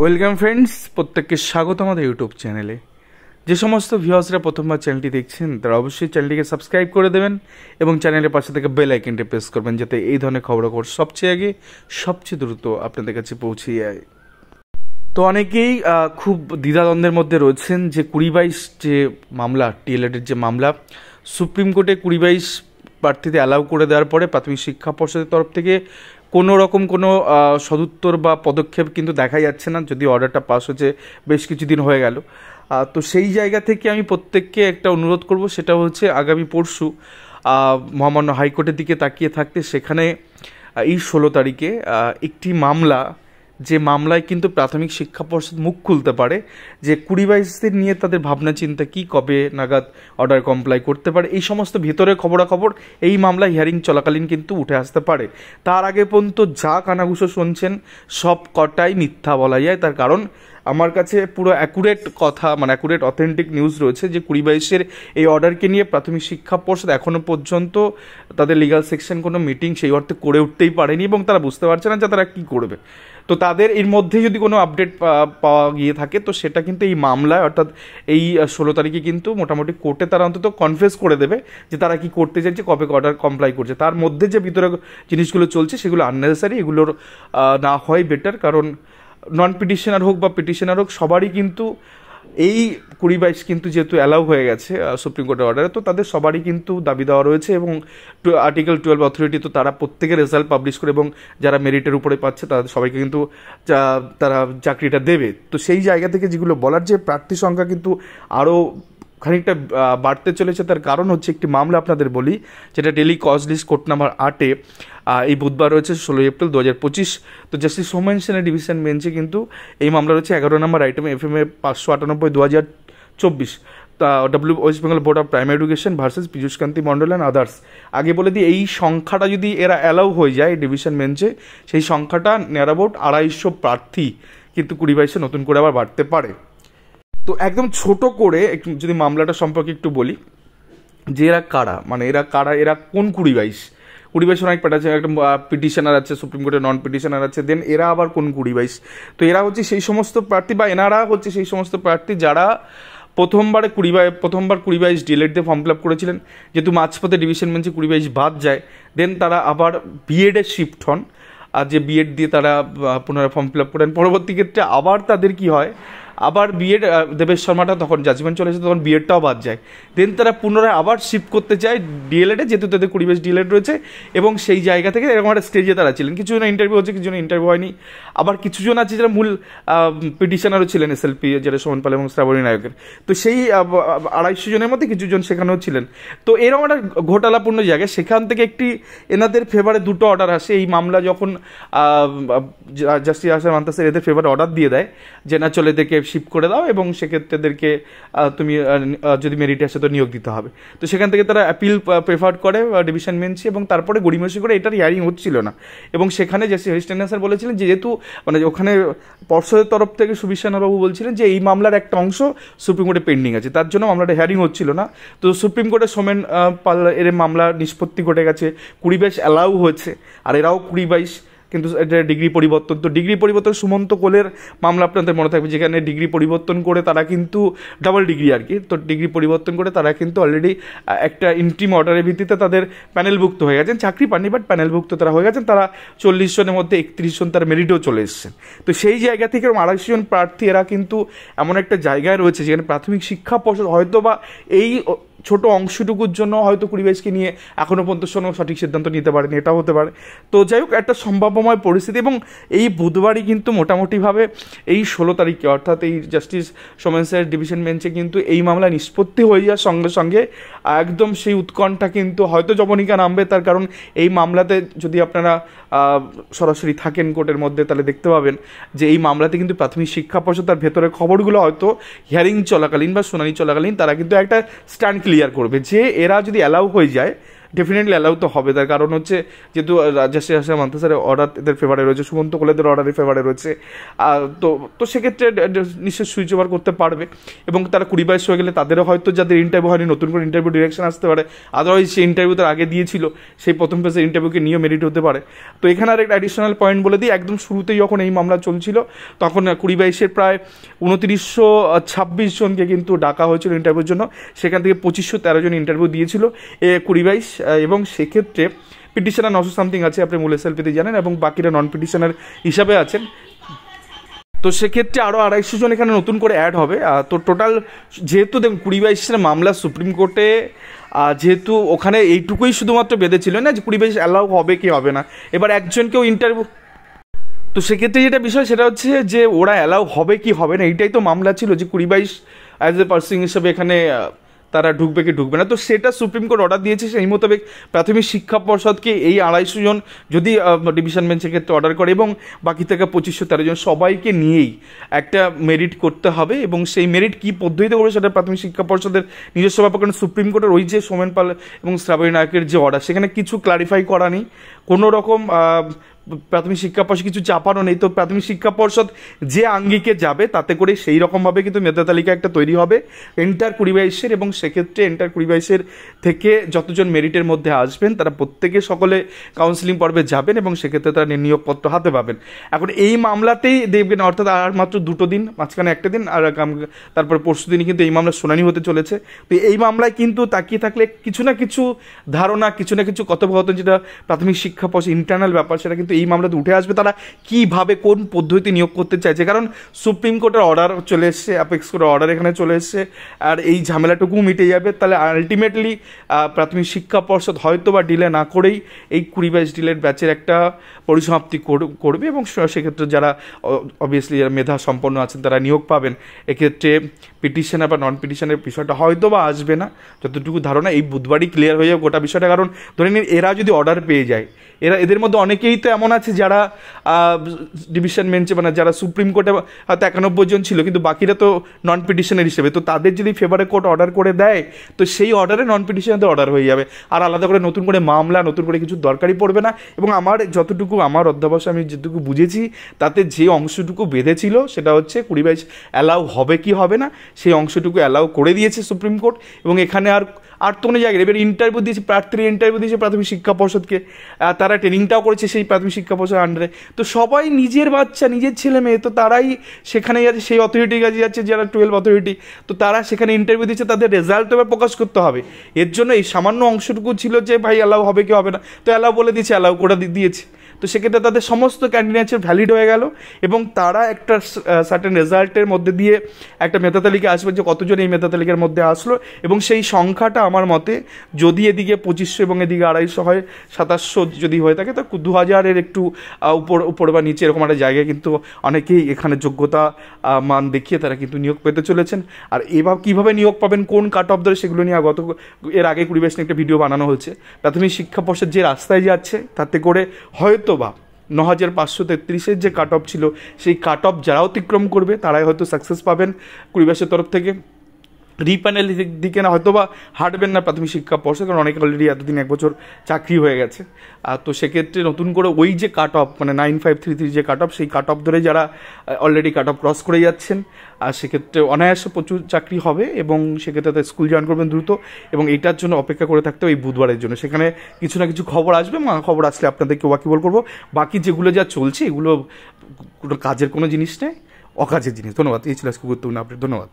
Welcome friends, প্রত্যেককে স্বাগত আমাদের ইউটিউব চ্যানেলে। যে সমস্ত ভিউয়ার্সরা প্রথমবার চ্যানেলটি দেখছেন তারা অবশ্যই চ্যানেলটিকে সাবস্ক্রাইব করে দেবেন এবং চ্যানেলের পাশে থেকে বেল আইকনটি প্রেস করবেন, যাতে এই ধরনের খবরাখবর সবচেয়ে আগে সবচেয়ে দ্রুত আপনাদের কাছে পৌঁছে যায়। তো অনেকেই খুব দ্বিধাদ্বন্দ্বের মধ্যে রয়েছেন যে 2022 যে মামলা, টিএলএডের যে মামলা, সুপ্রিম কোর্টে 2022 প্রার্থীতে অ্যালাউ করে দেওয়ার পরে প্রাথমিক শিক্ষা পর্ষদের তরফ থেকে কোনো রকম কোনো সদুত্তর বা পদক্ষেপ কিন্তু দেখা যাচ্ছে না, যদি অর্ডারটা পাস হচ্ছে বেশ কিছুদিন হয়ে গেল। তো সেই জায়গা থেকে আমি প্রত্যেককে একটা অনুরোধ করব, সেটা হচ্ছে আগামী পরশু মহামান্য হাইকোর্টের দিকে তাকিয়ে থাকতে। সেখানে এই 16 তারিখে একটি মামলা, যে মামলায় কিন্তু প্রাথমিক শিক্ষা পর্ষদ মুখ খুলতে পারে যে 2022 নিয়ে তাদের ভাবনা চিন্তা কী, কবে নাগাদ অর্ডার কমপ্লাই করতে পারে, এই সমস্ত ভিতরে খবরাখবর এই মামলা হিয়ারিং চলাকালীন কিন্তু উঠে আসতে পারে। তার আগে পর্যন্ত যা কানাঘুষো শুনছেন সব কটাই মিথ্যা বলা যায়। তার কারণ আমার কাছে পুরো অ্যাকুরেট কথা, মানে অ্যাকুরেট অথেন্টিক নিউজ রয়েছে যে 2022 এই অর্ডারকে নিয়ে প্রাথমিক শিক্ষা পর্ষদ এখনও পর্যন্ত তাদের লিগাল সেকশন কোনো মিটিং সেই অর্থে করে উঠতেই পারেনি এবং তারা বুঝতে পারছে না যে তারা কী করবে। তো তাদের এর মধ্যে যদি কোনো আপডেট পাওয়া গিয়ে থাকে তো সেটা কিন্তু এই মামলায়, অর্থাৎ এই 16 তারিখে কিন্তু মোটামুটি কোর্টে তারা অন্তত কনফেস করে দেবে যে তারা কি করতে চাইছে, কবে অর্ডার কমপ্লাই করছে। তার মধ্যে যে ভিতরে জিনিসগুলো চলছে সেগুলো আননেসেসারি, এগুলোর না হয় বেটার। কারণ নন পিটিশনার হোক বা পিটিশনার হোক, সবারই কিন্তু এই 2022 কিন্তু যেহেতু অ্যালাউ হয়ে গেছে সুপ্রিম কোর্টের অর্ডারে, তো তাদের সবারই কিন্তু দাবি দেওয়া রয়েছে এবং আর্টিকেল 12 অথরিটি তো তারা প্রত্যেকের রেজাল্ট পাবলিশ করে এবং যারা মেরিটের উপরে পাচ্ছে তাদের সবাইকে কিন্তু তারা চাকরিটা দেবে। তো সেই জায়গা থেকে যেগুলো বলার, যে প্রার্থী সংখ্যা কিন্তু আরও খানিকটা বাড়তে চলেছে, তার কারণ হচ্ছে একটি মামলা আপনাদের বলি, যেটা daily cause list court number 8-এ এই বুধবার রয়েছে 16 এপ্রিল 2025। তো জাস্টিস সোমেন সেনের ডিভিশন বেঞ্চে কিন্তু এই মামলা রয়েছে 11 নম্বর item FMA 598/2024, West Bengal board of primary education versus Pijushkanti Mondal and others. আগে বলে দিই, এই সংখ্যাটা যদি এরা অ্যালাউ হয়ে যায় ডিভিশন বেঞ্চে, সেই সংখ্যাটা নিয়ার অ্যাবাউট 250 প্রার্থী কিন্তু 2022 নতুন করে আবার বাড়তে পারে। তো একদম ছোট করে একটু যদি মামলাটা সম্পর্কে একটু বলি, যে এরা কারা, মানে এরা কোন 2022 অনেক আছে, একটা পিটিশনার আছে সুপ্রিম কোর্টের, নন পিটিশনার আছে, দেন এরা আবার কোন 2022? তো এরা হচ্ছে সেই সমস্ত প্রার্থী, বা এনারা হচ্ছে সেই সমস্ত প্রার্থী যারা প্রথমবার 2022 ডিএলএড দিয়ে ফর্ম ফিল আপ করেছিলেন, যেহেতু মাঝপথে ডিভিশন বেঞ্চে 2022 বাদ যায়, দেন তারা আবার বিএডে শিফট হন, আর যে বিএড দিয়ে তারা পুনরায় ফর্ম ফিল আপ করেন। পরবর্তী ক্ষেত্রে আবার তাদের কি হয়, আবার বিএড দেবেশ শর্মাটা তখন জাজমেন্ট চলে এসে তখন বিএডটাও বাদ যায়, দেন তারা পুনরায় আবার শিফট করতে চায় ডিএলএডে, যেহেতু তাদের 2022 ডিএলএড রয়েছে এবং সেই জায়গা থেকে এরকম একটা স্টেজে তারা ছিলেন। কিছু জন ইন্টারভিউ হচ্ছে, কিছু জন ইন্টারভিউ হয়নি, আবার কিছু জন আছে যারা মূল পিটিশনারও ছিলেন এসএলপি, যেটা সোমন পাল এবং শ্রাবণী নায়কের। তো সেই 250 জনের মধ্যে কিছু জন সেখানেও ছিলেন। তো এরকম একটা ঘোটালাপূর্ণ জায়গায় সেখান থেকে একটি এনাদের ফেভারে দুটো অর্ডার আসে। এই মামলা যখন জাস্টিস আসার মান্তাসের এদের ফেভারে অর্ডার দিয়ে দেয় যে না, চলে থেকে শিফট করে দাও এবং সেক্ষেত্রে এদেরকে তুমি যদি মেরিট আসে তো নিয়োগ দিতে হবে। তো সেখান থেকে তারা অ্যাপিল প্রেফার করে ডিভিশন বেঞ্চে এবং তারপরে গড়িমসি করে এটার হিয়ারিং হচ্ছিল না। এবং সেখানে জাস্টিস হরিশচন্দ্র স্যার বলেছিলেন যে যেহেতু মানে ওখানে পর্ষদের তরফ থেকে সুবিশানাবাবু বলছিলেন যে এই মামলার একটা অংশ সুপ্রিম কোর্টে পেন্ডিং আছে, তার জন্য মামলাটা হিয়ারিং হচ্ছিল না। তো সুপ্রিম কোর্টে সোমেন পাল এর মামলা নিষ্পত্তি ঘটে গেছে, 2022 অ্যালাউ হয়েছে, আর এরাও 2022, কিন্তু এটা ডিগ্রি পরিবর্তন। তো ডিগ্রি পরিবর্তন সুমন্ত কোলের মামলা আপনাদের মনে থাকবে, যেখানে ডিগ্রি পরিবর্তন করে তারা কিন্তু ডাবল ডিগ্রি আর কি, তো ডিগ্রি পরিবর্তন করে তারা কিন্তু অলরেডি একটা ইন্ট্রিম অর্ডারের ভিত্তিতে তাদের প্যানেলভুক্ত হয়ে গেছেন, চাকরি পাননি বাট প্যানেলভুক্ত তারা হয়ে গেছেন। তারা 40 জনের মধ্যে 31 জন তার মেরিটেও চলে এসেছেন। তো সেই জায়গা থেকে 250 জন প্রার্থী এরা কিন্তু এমন একটা জায়গায় রয়েছে যেখানে প্রাথমিক শিক্ষা পর্ষদ হয়তো বা এই ছোট অংশটুকুর জন্য হয়তো 2022 নিয়ে এখনও পর্যন্ত কোনো সঠিক সিদ্ধান্ত নিতে পারেনি, এটা হতে পারে। তো যাই হোক, একটা সম্ভাব্যময় পরিস্থিতি। এবং এই বুধবারই কিন্তু মোটামুটিভাবে এই 16 তারিখে, অর্থাৎ এই জাস্টিস সোমেন স্যারের ডিভিশন বেঞ্চে কিন্তু এই মামলা নিষ্পত্তি হয়ে যাওয়ার সঙ্গে সঙ্গে একদম সেই উৎকণ্ঠা কিন্তু হয়তো জবনিকা নামবে। তার কারণ এই মামলাতে যদি আপনারা সরাসরি থাকেন কোর্টের মধ্যে, তাহলে দেখতে পাবেন যে এই মামলাতে কিন্তু প্রাথমিক শিক্ষা পর্ষদ তার ভেতরের খবরগুলো হয়তো হিয়ারিং চলাকালীন বা শুনানি চলাকালীন তারা কিন্তু একটা স্ট্যান্ড ক্লিয়ার করবে যে এরা যদি অ্যালাউ হয়ে যায় ডেফিনেটলি অ্যালাউ তো হবে, তার কারণ হচ্ছে যেহেতু রাজশ্রী হাসা মান্তাসারের অর্ডার এদের ফেভারে রয়েছে, সুমন্ত কোলেদের অর্ডারের ফেভারে রয়েছে, তো তো সেক্ষেত্রে নিশ্চয় সুইচ ওভার করতে পারবে এবং তারা 20-22 হয়ে গেলে তাদেরও হয়তো যাদের ইন্টারভিউ হয়নি নতুন করে ইন্টারভিউ ডিরেকশন আসতে পারে, আদারওয়াইজ সেই ইন্টারভিউ তার আগে দিয়েছিল সেই প্রথম ফেজের ইন্টারভিউকে নিয়েও মেরিট হতে পারে। তো এখানে আর একটা অ্যাডিশনাল পয়েন্ট বলে দিই, একদম শুরুতেই যখন এই মামলা চলছিল তখন 20-22-এর প্রায় 2926 জনকে কিন্তু ডাকা হয়েছিল ইন্টারভিউর জন্য, সেখান থেকে 2513 জন ইন্টারভিউ দিয়েছিল 20-22, এবং সেক্ষেত্রে পিটিশনার 900 সামথিং আছে, আপনি মূল এসএলপিতে জানেন, এবং বাকিরা নন পিটিশনার হিসাবে আছেন। তো সেক্ষেত্রে আরও 250 জন এখানে নতুন করে অ্যাড হবে। তো টোটাল যেহেতু দেখুন 20-22-এর মামলা সুপ্রিম কোর্টে, যেহেতু ওখানে এইটুকুই শুধুমাত্র বেঁধেছিল না যে 20-22 অ্যালাউ হবে কি হবে না, এবার একজনকেও ইন্টারভিউ, তো সেক্ষেত্রে যেটা বিষয় সেটা হচ্ছে যে ওরা অ্যালাউ হবে কি হবে না, এইটাই তো মামলা ছিল যে 20-22 অ্যাজ এ পার্সন হিসেবে এখানে তারা ঢুকবে কি ঢুকবে না। তো সেটা সুপ্রিম কোর্ট অর্ডার দিয়েছে, সেই মোতাবেক প্রাথমিক শিক্ষা পর্ষদকে এই 250 জন যদি ডিভিশন বেঞ্চের ক্ষেত্রে অর্ডার করে এবং বাকি থেকে 2513 জন সবাইকে নিয়েই একটা মেরিট করতে হবে, এবং সেই মেরিট কী পদ্ধতিতে করবে সেটা প্রাথমিক শিক্ষা পর্ষদের নিজস্ব ব্যাপার, কারণ সুপ্রিম কোর্টের ওই যে সোমেন পাল এবং শ্রাবণী নায়কের যে অর্ডার সেখানে কিছু ক্লারিফাই করা নেই, কোনো রকম প্রাথমিক শিক্ষা পর্ষদ কিছু চাপানো নেই। তো প্রাথমিক শিক্ষা পর্ষদ যে আঙ্গিকে যাবে তাতে করে সেই রকমভাবে কিন্তু মেধা তালিকা একটা তৈরি হবে এন্টার 20-22-এর, এবং সেক্ষেত্রে এন্টার 20-22-এর থেকে যতজন মেরিটের মধ্যে আসবেন তারা প্রত্যেকে সকলে কাউন্সিলিং পর্বে যাবেন এবং সেক্ষেত্রে তারা নিয়োগপত্র হাতে পাবেন। এখন এই মামলাতেই দেখবেন, অর্থাৎ আর মাত্র 2 দিন, মাঝখানে একটা দিন আর তারপর পরশু দিনই কিন্তু এই মামলার শুনানি হতে চলেছে। তো এই মামলায় কিন্তু তাকিয়ে থাকলে কিছু না কিছু ধারণা, কিছু না কিছু কথোপকথন, যেটা প্রাথমিক শিক্ষা পর্ষদ ইন্টারনাল ব্যাপার, সেটা কিন্তু এই মামলাতে উঠে আসবে, তারা কীভাবে কোন পদ্ধতি নিয়োগ করতে চাইছে। কারণ সুপ্রিম কোর্টের অর্ডার চলে এসছে, অ্যাপেক্স কোর্টের অর্ডার এখানে চলে এসছে, আর এই ঝামেলাটুকু মিটে যাবে। তাহলে আলটিমেটলি প্রাথমিক শিক্ষা পর্ষদ হয়তো বা ডিলে না করেই এই 20-22 ডিলের ব্যাচের একটা পরিসমাপ্তি করবে, এবং সেক্ষেত্রে যারা অবভিয়াসলি যারা মেধা সম্পন্ন আছেন তারা নিয়োগ পাবেন। এক্ষেত্রে পিটিশনার বা নন পিটিশনের বিষয়টা হয়তো বা আসবে না, যতটুকু ধারণা এই বুধবারই ক্লিয়ার হয়ে যাবে গোটা বিষয়টা। কারণ ধরে নিন এরা যদি অর্ডার পেয়ে যায়, এদের মধ্যে অনেকেই তো এমন আছে যারা ডিভিশন বেঞ্চে, মানে যারা সুপ্রিম কোর্টে হয়তো 91 জন ছিল, কিন্তু বাকিরা তো নন পিটিশনের হিসেবে, তো তাদের যদি ফেভারে কোর্ট অর্ডার করে দেয় তো সেই অর্ডারে নন পিটিশনারদের অর্ডার হয়ে যাবে, আর আলাদা করে নতুন করে মামলা, নতুন করে কিছু দরকারই পড়বে না। এবং আমার যতটুকু আমার অধ্যাবসায় আমি যেটুকু বুঝেছি তাতে যে অংশটুকু বেঁধেছিল সেটা হচ্ছে 20-22 অ্যালাউ হবে কি হবে না, সেই অংশটুকু অ্যালাউ করে দিয়েছে সুপ্রিম কোর্ট। এবং এখানে আর তো কোনো জায়গায় এবার ইন্টারভিউ দিয়েছে, প্রার্থীরা ইন্টারভিউ দিয়েছে প্রাথমিক শিক্ষা পর্ষদকে, তারা ট্রেনিংটাও করেছে সেই প্রাথমিক শিক্ষা পর্ষদের আন্ডারে। তো সবাই নিজের বাচ্চা, নিজের ছেলে মেয়ে, তো তারাই সেখানে যাচ্ছে, সেই অথরিটির কাছে যাচ্ছে যারা 12 অথরিটি, তো তারা সেখানে ইন্টারভিউ দিচ্ছে, তাদের রেজাল্ট এবার প্রকাশ করতে হবে। এর জন্য এই সামান্য অংশটুকু ছিল যে ভাই অ্যালাউ হবে কি হবে না, তো অ্যালাউ বলে দিয়েছে, অ্যালাউ করে দিয়েছে। তো সেক্ষেত্রে তাদের সমস্ত ক্যান্ডিডেটসের ভ্যালিড হয়ে গেল, এবং তারা একটা সার্টেন রেজাল্টের মধ্যে দিয়ে একটা মেধা তালিকা আসবে যে কতজন এই মেধা তালিকার মধ্যে আসলো, এবং সেই সংখ্যাটা আমার মতে যদি এদিকে 2500 এবং এদিকে 250 হয়, 2700 যদি হয়ে থাকে, তো 2000-এর একটু উপর বা নিচে এরকম একটা জায়গায় কিন্তু অনেকেই এখানে যোগ্যতা মান দেখিয়ে তারা কিন্তু নিয়োগ পেতে চলেছেন। আর এবার কীভাবে নিয়োগ পাবেন, কোন কাট অফ ধরে, সেগুলো নিয়ে এর আগে 20-22 নিয়ে একটা ভিডিও বানানো হয়েছে। প্রাথমিক শিক্ষা পর্ষদ যে রাস্তায় যাচ্ছে তাতে করে হয়তো বা 9533-এর যে কাট অফ ছিল সেই কাট অফ যারা অতিক্রম করবে তারাই হয়তো সাকসেস পাবেন 20-22-এর তরফ থেকে। রিপ্যানেলের দিকে না হয়তো বা হাঁটবেন না প্রাথমিক শিক্ষা পর্ষদ, কারণ অনেকে অলরেডি এতদিন 1 বছর চাকরি হয়ে গেছে। তো সেক্ষেত্রে নতুন করে ওই যে কাট অফ, মানে 9533 যে কাট অফ, সেই কাট অফ ধরে যারা অলরেডি কাট অফ ক্রস করে যাচ্ছেন, আর সেক্ষেত্রে অনায়াসে প্রচুর চাকরি হবে, এবং সেক্ষেত্রে তাদের স্কুল জয়েন করবেন দ্রুত, এবং এইটার জন্য অপেক্ষা করে থাকতে হবে এই বুধবারের জন্য। সেখানে কিছু না কিছু খবর আসবে, খবর আসলে আপনাদেরকে ওয়াকিবল করবো। বাকি যেগুলো যা চলছে এগুলো কোনো কাজের কোনো জিনিস নেই, অকাজের জিনিস। ধন্যবাদ। এই ছিল আজকে গুরুত্বপূর্ণ আপডেট। ধন্যবাদ।